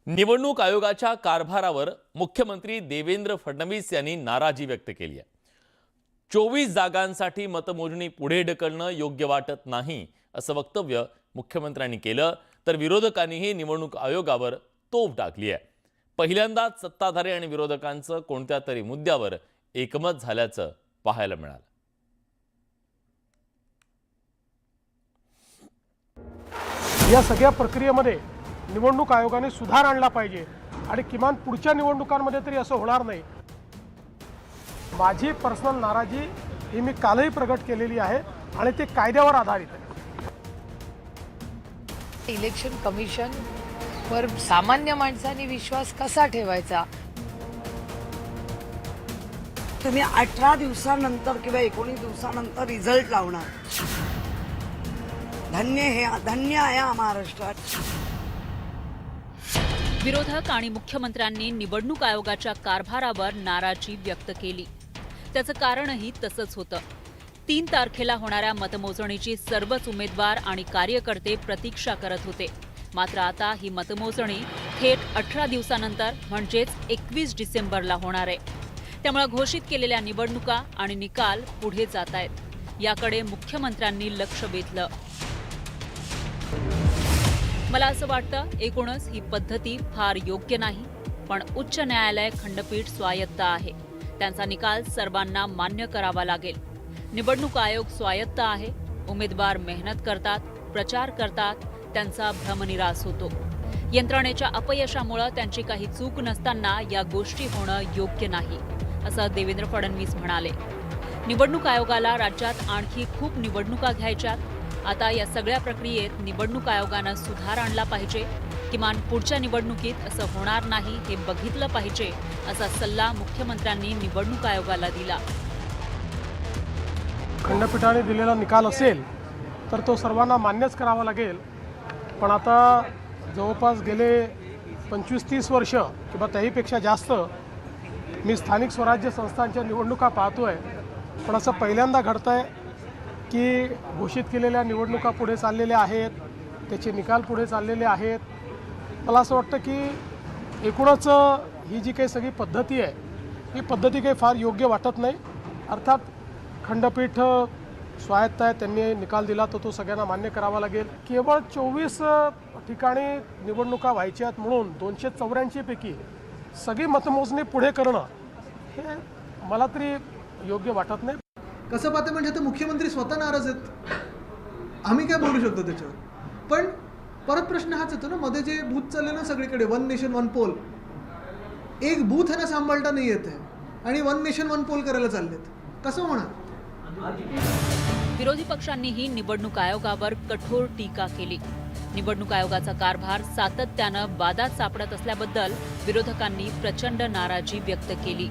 निवडणूक आयोगाच्या कारभारावर मुख्यमंत्री देवेंद्र फडणवीस यांनी नाराजी व्यक्त केली आहे। 24 जागांसाठी मतमोजणी पुढे ढकलणं योग्य वाटत नाही असं वक्तव्य मुख्यमंत्र्यांनी केलं, तर विरोधकांनीही निवडणूक आयोगावर तोफ टाकली आहे। पहिल्यांदाच सत्ताधारी आणि विरोधकांचं कोणत्या तरी मुद्द्यावर एकमत झाल्याचं पाहायला मिळालं। या सगळ्या प्रक्रियेमध्ये निवडणूक आयोगाने सुधार आणला पाहिजे आणि किमान पुढच्या निवडणुकांमध्ये तरी असं होणार नाही। माझी पर्सनल नाराजी ही मी कालही प्रगट केलेली आहे आणि ते कायद्यावर आधारित आहे। इलेक्शन कमिशन वर सामान्य माणसांनी विश्वास कसा ठेवायचा? तुम्ही 18 दिवसानंतर किंवा 19 दिवसानंतर रिझल्ट लावणार। धन्य आहे हा महाराष्ट्र। विरोधक आणि मुख्यमंत्र्यांनी निवडणूक आयोगाच्या कारभारावर नाराजी व्यक्त केली। त्याचं कारणही तसंच होतं। 3 तारखेला होणाऱ्या मतमोजणीची सर्वच उमेदवार आणि कार्यकर्ते प्रतीक्षा करत होते। मात्र आता ही मतमोजणी थेट 18 दिवसानंतर म्हणजेच 21 डिसेंबरला होणार आहे। त्यामुळे घोषित केलेल्या निवडणुका आणि निकाल पुढे जात आहेत। याकडे मुख्यमंत्र्यांनी लक्ष वेधलं। मला असं वाटतं एकूणच ही पद्धती फार योग्य नाही, पण उच्च न्यायालय खंडपीठ स्वायत्त आहे। त्यांचा निकाल सर्वांना मान्य करावा लागेल। निवडणूक आयोग स्वायत्त आहे। उमेदवार मेहनत करतात, प्रचार करतात, त्यांचा भ्रमनिरास होतो। यंत्रणेच्या अपयशामुळे त्यांची काही चूक नसताना या गोष्टी होणं योग्य नाही, असं देवेंद्र फडणवीस म्हणाले। निवडणूक आयोगाला राज्यात आणखी खूप निवडणुका घ्यायच्यात। आता या सगळ्या प्रक्रियेत निवडणूक आयोगानं सुधार आणला पाहिजे। किमान पुढच्या निवडणुकीत असं होणार नाही हे बघितलं पाहिजे, असा सल्ला मुख्यमंत्र्यांनी निवडणूक आयोगाला दिला। खंडपीठाने दिलेला निकाल असेल तर तो सर्वांना मान्यच करावा लागेल। पण आता जवळपास गेले 25-30 वर्ष किंवा त्याहीपेक्षा जास्त मी स्थानिक स्वराज्य संस्थांच्या निवडणुका पाहतोय, पण असं पहिल्यांदा घडतंय की घोषित केलेल्या निवडणुका पुढे चाललेल्या आहेत, त्याचे निकाल पुढे चाललेले आहेत। मला असं वाटतं की एकूणच ही जी काही सगळी पद्धती आहे ही पद्धती काही फार योग्य वाटत नाही। अर्थात खंडपीठ स्वायत्त आहे, त्यांनी निकाल दिला तर तो सगळ्यांना मान्य करावा लागेल। केवळ 24 ठिकाणी निवडणुका व्हायच्या आहेत म्हणून 284 पैकी सगळी मतमोजणी पुढे करणं हे मला तरी योग्य वाटत नाही। कसं पाहते म्हणजे आता मुख्यमंत्री स्वतः नाराज आहेत, आम्ही काय बोलू शकतो त्याच्यावर? पण परत प्रश्न हाच येतो ना, मध्ये जे बूथ चालले ना सगळीकडे, 1 नेशन 1 पोल, एक बूथ आहे ना सांभाळता नाही येत आहे आणि 1 नेशन 1 पोल करायला चाललेत, कसं होणार? विरोधी पक्षांनीही निवडणूक आयोगावर कठोर टीका केली। निवडणूक आयोगाचा कारभार सातत्यानं वादात सापडत असल्याबद्दल विरोधकांनी प्रचंड नाराजी व्यक्त केली।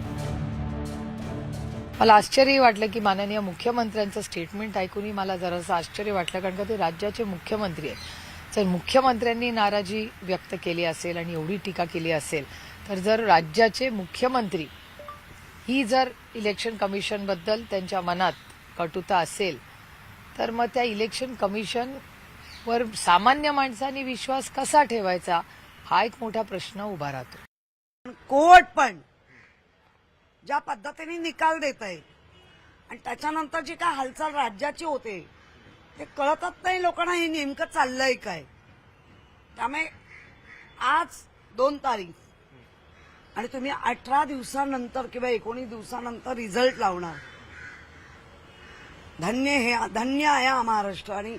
मला आश्चर्य वाटलं की माननीय मुख्यमंत्र्यांचं स्टेटमेंट ऐकूनही मला जरासं आश्चर्य वाटलं, कारण का ते राज्याचे मुख्यमंत्री आहेत। जर मुख्यमंत्र्यांनी नाराजी व्यक्त केली असेल आणि एवढी टीका केली असेल, तर जर राज्याचे मुख्यमंत्री ही जर इलेक्शन कमिशनबद्दल त्यांच्या मनात कटुता असेल, तर मग त्या इलेक्शन कमिशनवर सामान्य माणसांनी विश्वास कसा ठेवायचा हा एक मोठा प्रश्न उभा राहतो। कोर्ट पण ज्या पद्धतीने निकाल देत आहे आणि त्याच्यानंतर जी काय हालचाल राज्याची होते ते कळतच नाही लोकांना हे नेमकं चाललंय काय। त्यामुळे आज 2 तारीख आणि तुम्ही 18 दिवसानंतर किंवा 19 दिवसानंतर रिझल्ट लावणार। धन्य आहे हा महाराष्ट्र आणि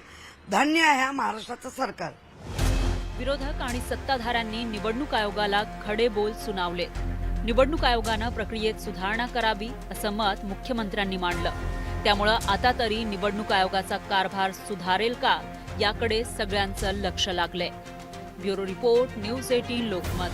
धन्य आहे हा महाराष्ट्राचं सरकार। विरोधक आणि सत्ताधाऱ्यांनी निवडणूक आयोगाला खडे बोल सुनावले। निवडणूक आयोगानं प्रक्रियेत सुधारणा करावी असं मत मुख्यमंत्र्यांनी मांडलं। त्यामुळे आता तरी निवडणूक आयोगाचा कारभार सुधारेल का याकडे सगळ्यांचं लक्ष लागलंय। Bureau report, news 18 Lokmat.